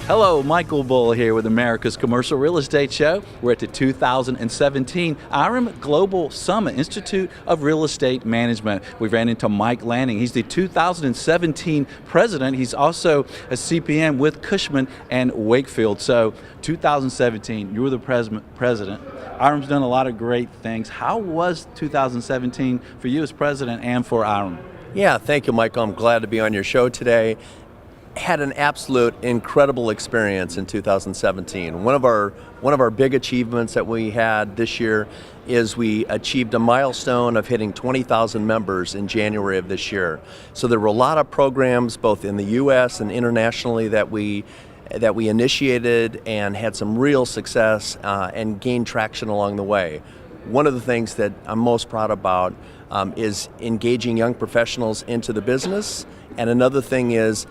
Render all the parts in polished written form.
Hello, Michael Bull here with America's Commercial Real Estate Show. We're at the 2017 IREM Global Summit, Institute of Real Estate Management. We ran into Mike Lanning. He's the 2017 president. He's also a CPM with Cushman and Wakefield. So 2017, you were the president. IREM's done a lot of great things. How was 2017 for you as president and for IREM? Yeah, thank you, Michael. I'm glad to be on your show today. Had an absolute incredible experience in 2017. One of our big achievements that we had this year is we achieved a milestone of hitting 20,000 members in January of this year. So there were a lot of programs both in the U.S. and internationally that we initiated and had some real success and gained traction along the way. One of the things that I'm most proud about is engaging young professionals into the business, and another thing is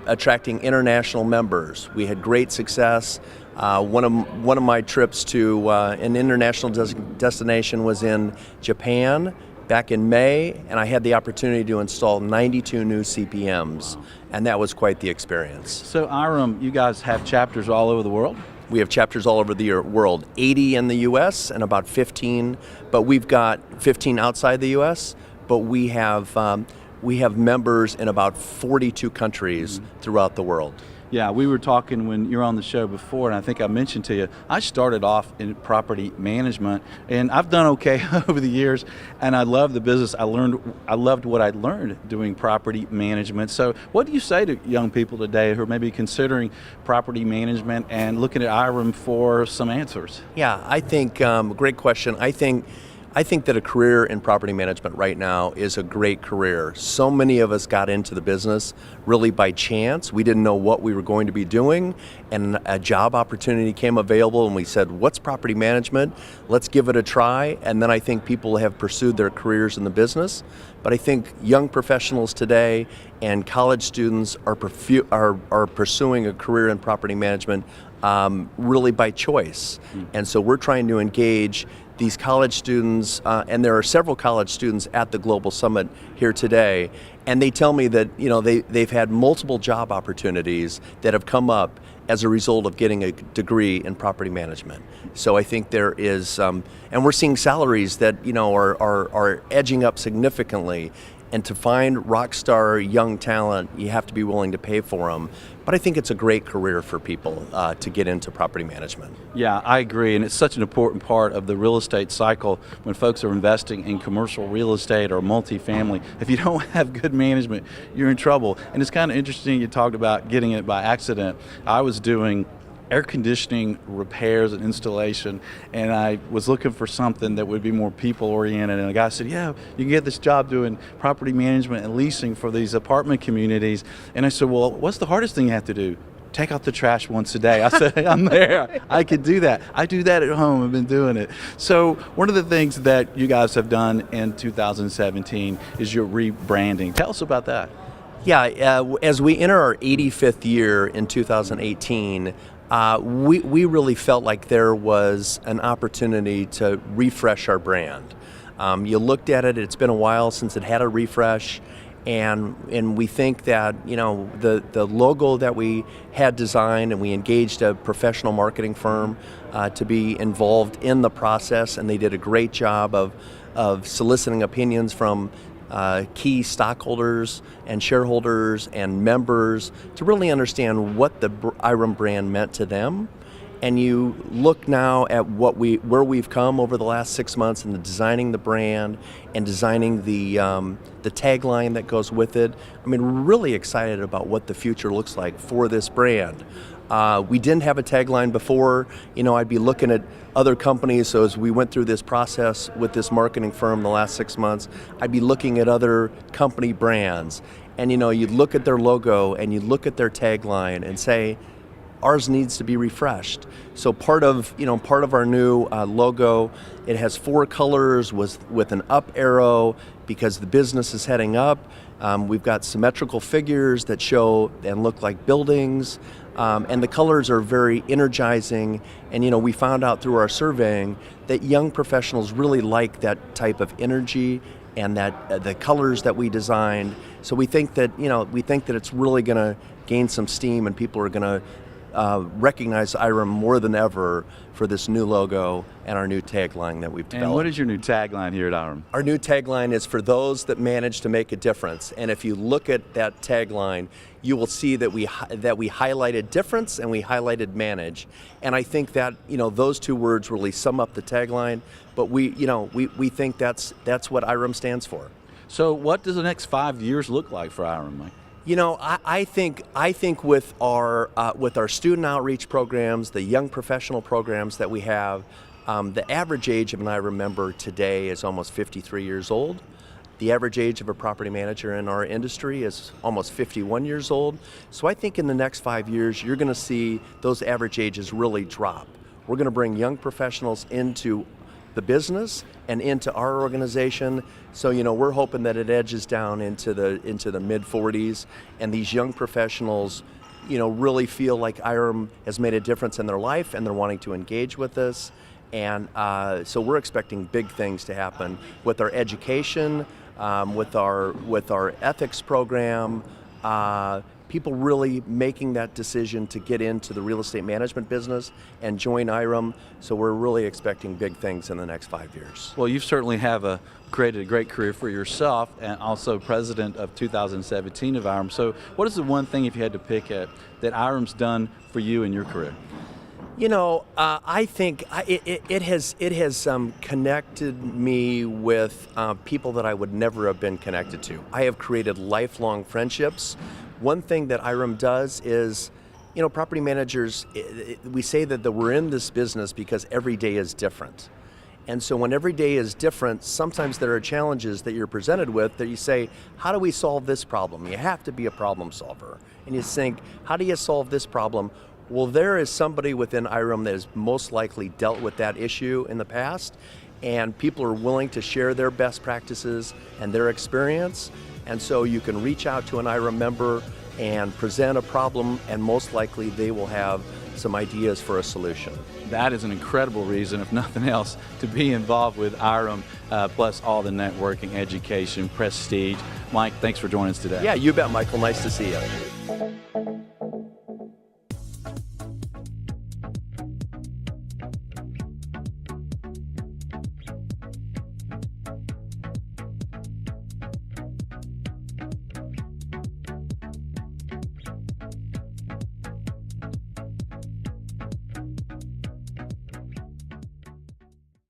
attracting international members. We had great success. One of my trips to an international destination was in Japan back in May, and I had the opportunity to install 92 new CPMs, and that was quite the experience. So IREM, you guys have chapters all over the world? We have chapters all over the world, 80 in the U.S. and about 15, but we've got 15 outside the U.S., but we have members in about 42 countries throughout the world. Yeah, we were talking when you were on the show before, and I think I mentioned to you, I started off in property management, and I've done okay over the years, and I love the business. I loved what I learned doing property management. So what do you say to young people today who are maybe considering property management and looking at IREM for some answers? Yeah, I think, great question. I think that a career in property management right now is a great career. So many of us got into the business really by chance. We didn't know what we were going to be doing, and a job opportunity came available, and we said, what's property management? Let's give it a try. And then I think people have pursued their careers in the business. But I think young professionals today and college students are pursuing a career in property management really by choice. And so we're trying to engage these college students, and there are several college students at the Global Summit here today, and they tell me that they've had multiple job opportunities that have come up as a result of getting a degree in property management. So I think there is, and we're seeing salaries that are edging up significantly. And to find rock star young talent, you have to be willing to pay for them. But I think it's a great career for people to get into property management. Yeah, I agree, and it's such an important part of the real estate cycle when folks are investing in commercial real estate or multifamily. If you don't have good management, you're in trouble. And it's kind of interesting you talked about getting it by accident. I was doing air conditioning repairs and installation, and I was looking for something that would be more people oriented, and the guy said, yeah, you can get this job doing property management and leasing for these apartment communities. And I said, well, what's the hardest thing you have to do? Take out the trash once a day. I said, I'm there. I could do that. I do that at home. I've been doing it. So one of the things that you guys have done in 2017 is your rebranding. Tell us about that. Yeah, as we enter our 85th year in 2018, we really felt like there was an opportunity to refresh our brand. You looked at it, it's been a while since it had a refresh, and we think that the logo that we had designed, and we engaged a professional marketing firm to be involved in the process, and they did a great job of soliciting opinions from key stockholders and shareholders and members to really understand what the IREM brand meant to them. And you look now at where we've come over the last 6 months in designing the brand and designing the tagline that goes with it. I mean, we're really excited about what the future looks like for this brand. We didn't have a tagline before. I'd be looking at other companies, so as we went through this process with this marketing firm the last 6 months, I'd be looking at other company brands. And you'd look at their logo and you'd look at their tagline and say, ours needs to be refreshed. So part of our new logo, it has 4 colors with an up arrow because the business is heading up. We've got symmetrical figures that show and look like buildings. And the colors are very energizing, and we found out through our surveying that young professionals really like that type of energy and that the colors that we designed. So we think that it's really going to gain some steam, and people are going to recognize IREM more than ever for this new logo and our new tagline that we've developed. And what is your new tagline here at IREM? Our new tagline is "For those that manage to make a difference." And if you look at that tagline, you will see that we highlighted difference and we highlighted manage. And I think that those two words really sum up the tagline. But we think that's what IREM stands for. So what does the next 5 years look like for IREM, Mike? I think with our student outreach programs, the young professional programs that we have, the average age of an IREM member today is almost 53 years old. The average age of a property manager in our industry is almost 51 years old. So I think in the next 5 years, you're going to see those average ages really drop. We're going to bring young professionals into the business and into our organization. So we're hoping that it edges down into the mid 40s, and these young professionals really feel like IREM has made a difference in their life, and they're wanting to engage with us. And so we're expecting big things to happen with our education, with our ethics program. People really making that decision to get into the real estate management business and join IREM. So we're really expecting big things in the next 5 years. Well, you certainly have created a great career for yourself, and also president of 2017 of IREM. So what is the one thing, if you had to pick that IREM's done for you in your career? I think it has connected me with people that I would never have been connected to. I have created lifelong friendships. One thing that IREM does is, property managers, we say that we're in this business because every day is different. And so when every day is different, sometimes there are challenges that you're presented with that you say, how do we solve this problem? You have to be a problem solver. And you think, how do you solve this problem? Well, there is somebody within IREM that has most likely dealt with that issue in the past, and people are willing to share their best practices and their experience. And so you can reach out to an IREM member and present a problem, and most likely they will have some ideas for a solution. That is an incredible reason, if nothing else, to be involved with IREM, plus all the networking, education, prestige. Mike, thanks for joining us today. Yeah, you bet, Michael. Nice to see you.